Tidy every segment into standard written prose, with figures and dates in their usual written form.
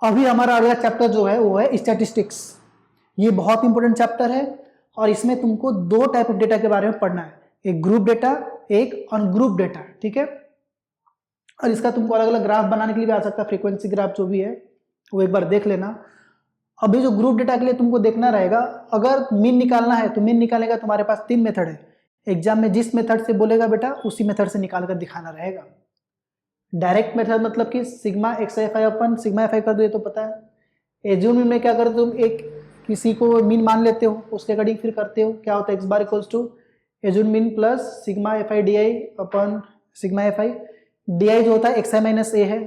अभी हमारा अगला चैप्टर जो है वो है स्टैटिस्टिक्स। ये बहुत इंपॉर्टेंट चैप्टर है और इसमें तुमको दो टाइप ऑफ डेटा के बारे में पढ़ना है, एक ग्रुप डेटा, एक अनग्रुप डेटा, ठीक है। और इसका तुमको अलग अलग ग्राफ बनाने के लिए भी आ सकता है, फ्रीक्वेंसी ग्राफ जो भी है वो एक बार देख लेना। अभी जो ग्रुप डेटा के लिए तुमको देखना रहेगा, अगर मीन निकालना है तो मीन निकालने का तुम्हारे पास 3 मेथड है। एग्जाम में जिस मेथड से बोलेगा बेटा उसी मेथड से निकाल कर दिखाना रहेगा। डायरेक्ट मेथड मतलब कि सिग्मा xi अपन सिग्मा fi कर दो, ये तो पता है। एज्यूम में क्या करते हो तुम, एक किसी को मीन मान लेते हो, उसके अकॉर्डिंग फिर करते हो, क्या होता है x bar equals to assume mean plus sigma fi di upon sigma fi। di जो होता है xi माइनस ए है,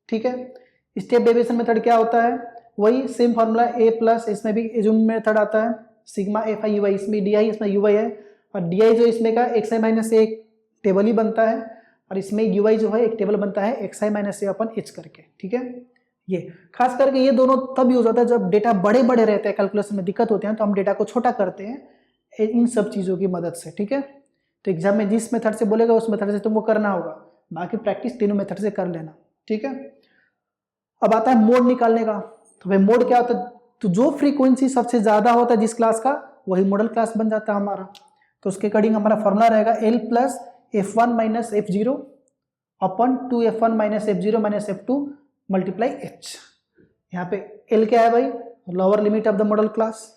ठीक है। स्टेप डेविएशन मेथड क्या होता है, वही सेम फॉर्मूला a प्लस, इसमें भी एज्यूम मेथड आता है सिग्मा fi ui, इसमें di इसमें ui है, और di जो इसमें का xi माइनस ए टेबल ही बनता है, और इसमें ui जो है एक टेबल बनता है xi माइनस ए अपन h करके, ठीक है। ये खास करके ये दोनों तब यूज होता है जब डेटा बड़े बड़े रहते हैं, कैलकुलेशन में दिक्कत होते हैं, तो हम डेटा को छोटा करते हैं इन सब चीज़ों की मदद से, ठीक है। तो एग्जाम में जिस मेथड से बोलेगा उस मेथड से तुमको करना होगा, बाकी प्रैक्टिस तीनों मेथड से कर लेना, ठीक है। अब आता है मोड निकालने का। तो भाई मोड क्या होता है, तो जो फ्रीक्वेंसी सबसे ज़्यादा होता है जिस क्लास का, वही मॉडल क्लास बन जाता है हमारा। तो उसके अकॉर्डिंग हमारा फॉर्मूला रहेगा L plus F1 minus F0 अपन 2F1 minus F0 minus F2 multiply H। यहाँ पे L क्या है भाई, lower limit of the model class,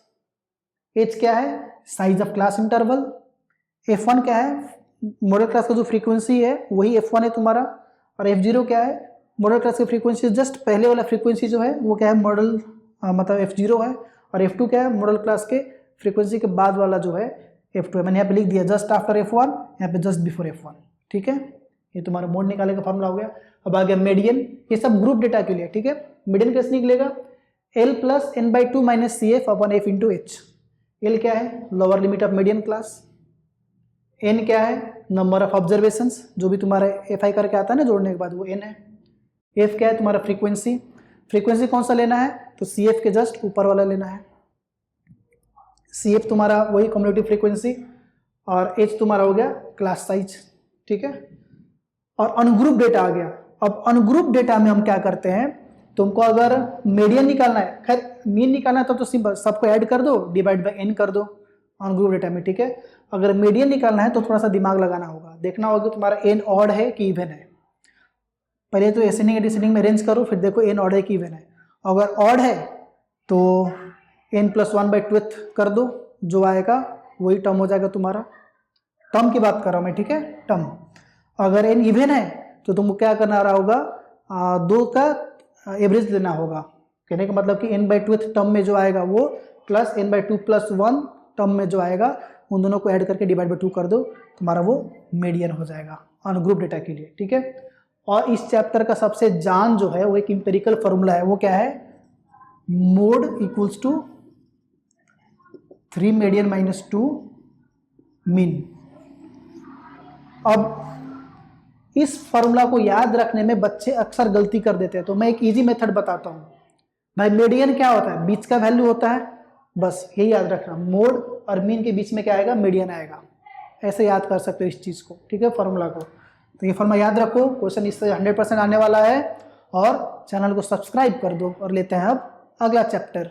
H क्या है, size of class interval, F1 क्या है, मॉडल क्लास का जो फ्रीक्वेंसी है वही F1 है तुम्हारा, और F0 क्या है, मॉडल क्लास की फ्रीक्वेंसी जस्ट पहले वाला फ्रीक्वेंसी जो है वो क्या है, मॉडल मतलब F0 है, और F2 क्या है, मॉडल क्लास के फ्रीक्वेंसी के बाद वाला जो है F2 है। मैंने यहाँ पे लिख दिया जस्ट आफ्टर F1, यहाँ पे जस्ट बिफोर F1, ठीक है। ये तुम्हारा मोड निकालने का फॉर्मूला हो गया। अब आ गया मीडियन, ये सब ग्रुप डेटा के लिए, ठीक है। मीडियन कैसे निकलेगा, L plus n by 2 minus C F upon F into H. L क्या है, lower limit of median class, n क्या है, नंबर ऑफ ऑब्जर्वेशंस, जो भी तुम्हारा fi करके आता है ना जोड़ने के बाद वो n है। f क्या है तुम्हारा फ्रीक्वेंसी, फ्रीक्वेंसी कौन सा लेना है, तो cf के जस्ट ऊपर वाला लेना है। cf तुम्हारा वही कम्युलेटिव फ्रीक्वेंसी, और h तुम्हारा हो गया क्लास साइज, ठीक है। और अनग्रुप डेटा आ गया। अब अनग्रुप डेटा में हम क्या करते हैं, तुमको अगर मीडियन निकालना है, खैर मीन निकालना है तो सिंपल सबको ऐड कर दो, डिवाइड बाय n कर दो अनग्रुप डेटा में, ठीक है। अगर मीडियन निकालना है तो थोड़ा सा दिमाग लगाना होगा, देखना होगा तुम्हारा n ऑड है कि इवन है। पहले तो एसेंडिंग एंड डिसेंडिंग में रेंज करो, फिर देखो n ऑड है कि इवन है। अगर ऑड है तो n प्लस 1/2 कर दो, जो आएगा वही टर्म हो जाएगा तुम्हारा। टर्म की बात कर रहा हूँ मैं, ठीक है, टर्म। अगर n इवन है तो तुमको क्या करना रहा होगा, 2 का एवरेज लेना होगा। कहने का मतलब कि n/2 टर्म में जो आएगा वो प्लस n/2 प्लस 1 टर्म में जो आएगा, उन दोनों को ऐड करके डिवाइड बाय 2 कर दो, तुम्हारा वो मीडियन हो जाएगा अनग्रुप डेटा के लिए, ठीक है। और इस चैप्टर का सबसे जान जो है वो एक इंपेरिकल फॉर्मूला है, वो क्या है, mode equals to 3 median minus 2 mean. अब इस फॉर्मूला को याद रखने में बच्चे अक्सर गलती कर देते हैं, तो मैं एक इजी मेथड बताता हूँ। भाई मीडियन क्या होता है, बीच का वैल्यू होता है, बस यही याद रखना, मोड और मीन के बीच में क्या आएगा, मीडियन आएगा। ऐसे याद कर सकते हो इस चीज़ को, ठीक है, फॉर्मूला को। तो ये फॉर्मूला याद रखो, क्वेश्चन इससे 100% आने वाला है। और चैनल को सब्सक्राइब कर दो, और लेते हैं अब अगला चैप्टर।